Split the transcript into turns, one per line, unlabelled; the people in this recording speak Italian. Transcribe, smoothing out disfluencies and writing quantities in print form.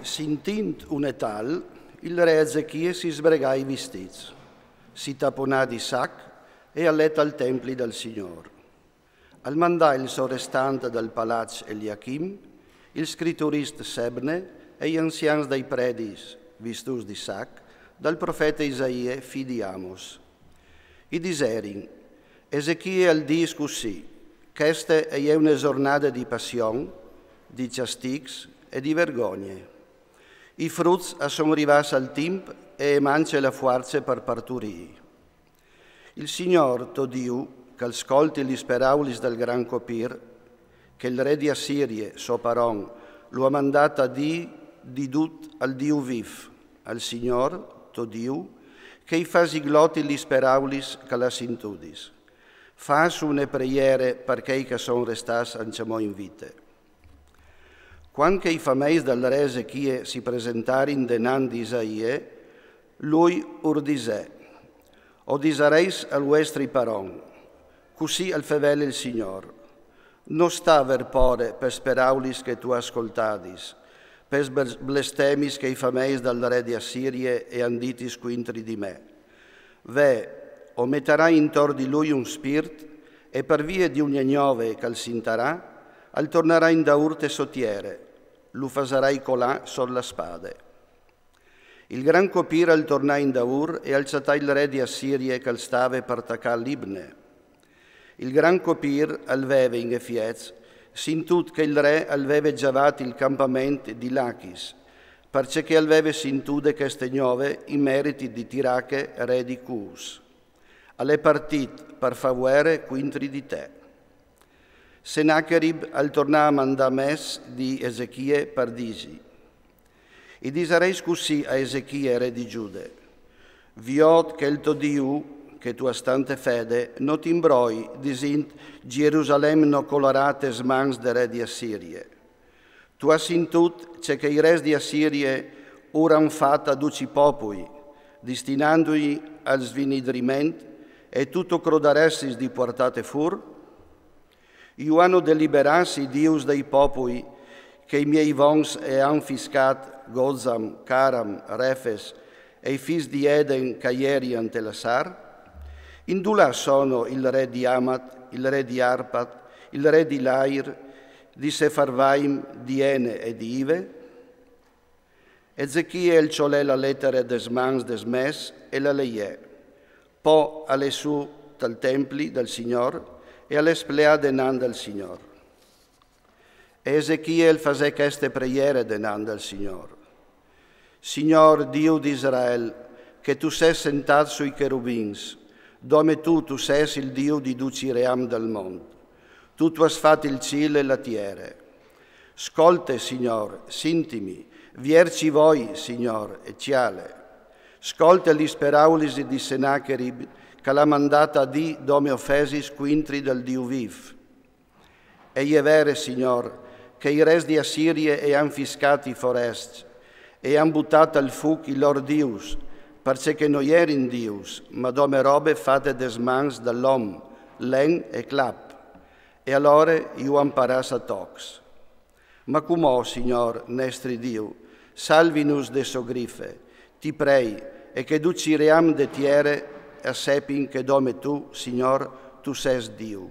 Sentint un tal, il re Ezechie si sbrega i vestiti, si taponà di sac e alletta al templi del Signore. Al mandà il sovrestante del palazzo Eliachim, il scritturista Sebne e gli anziani dei predis, vistus di sac, dal profeta Isaia, fi di Amos. I diserin, Ezechie al dis così, questa è una giornata di passione, di castigs e di vergogne. I frutti sono arrivati al tempo e manca la forza per parturire. Il Signore, tuo Dio, che ascolti gli speraulis del gran copir, che il re di Assirie, Soparon, lo ha mandato a di tut al Dio viv, al Signore, tuo Dio, che i fa siglotti gli speraulis che la sintudis. Fa una preghiera per quei che sono restati ancora in vita. Quando i fameis del re Ezechie si presentarono dinanzi Isaia, lui urdisè, odisareis al vostri paron, così al fevele il Signore. Non sta aver pore per speraulis che tu ascoltadis, per blestemis che i fameis del re di Assirie e anditis quintri di me. Ve, o metterai intorno di lui un spirito, e per via di un ignove che al sintarà, al tornerà in da urte sottiere, lo fasarai colà sulla spade. Il gran copir al tornà in Daur e alzata il re di Assirie che stava per attaccare Libne. Il gran copir alveve in Efiez, sintut che il re alveve giavato il campamento di Lachis, perché alveve sintude che stegnove i meriti di Tirache, re di Cus. Alle partit per favore quintri di te. Senacherib al tornà a mandames di Ezechie per disi. I disareis così a Ezechie, re di Giude. Viot che il tuo Dio, che tu stante fede, non ti imbroi, disint Gerusalemme no colorate smans de re di Assirie. Tu has sintut che i res di Assirie uran fatta duci popui, destinandoi al svinidriment, e tutto crodaressis di portate fur? Io hanno deliberassi Dius dei popoli che i miei vons e han fiscat Gozam, Caram, Refes e i fis di Eden caieri ante la Sar? Indula sono il re di Amat, il re di Arpat, il re di Lair, di Sefarvaim, di Ene e di Ive? Ezechie il ciolè la lettera des mans des mes e la leiè. Po alle su dal templi del Signor e all'esplea denan del Signor. Ezechiel fasè queste preghiere denan del Signor. Signor Dio di Israel, che tu sei sentato sui cherubins, dove tu sei il Dio di duci ream del mondo. Tu has fatto il cielo e la terra. Scolte, Signor, sintimi, vierci voi, Signor, e ciale. Scolte gli speraulis di Senacherib, che l'ha mandata di dome offesis quintri del Dio viv. E è vero, Signor, che i res di Assirie e han fiscati i foresti, e han buttato al fuoco i loro dius, perché non erin dius, ma dome robe fatte des mans dall'om, len e clap. E allora io amparas a tox. Ma com'ò, Signor, nostri Dio, salvinus de sogrife, ti prei, e che duci ream de tiere, a sepin che dome tu, Signor, tu ses Dio.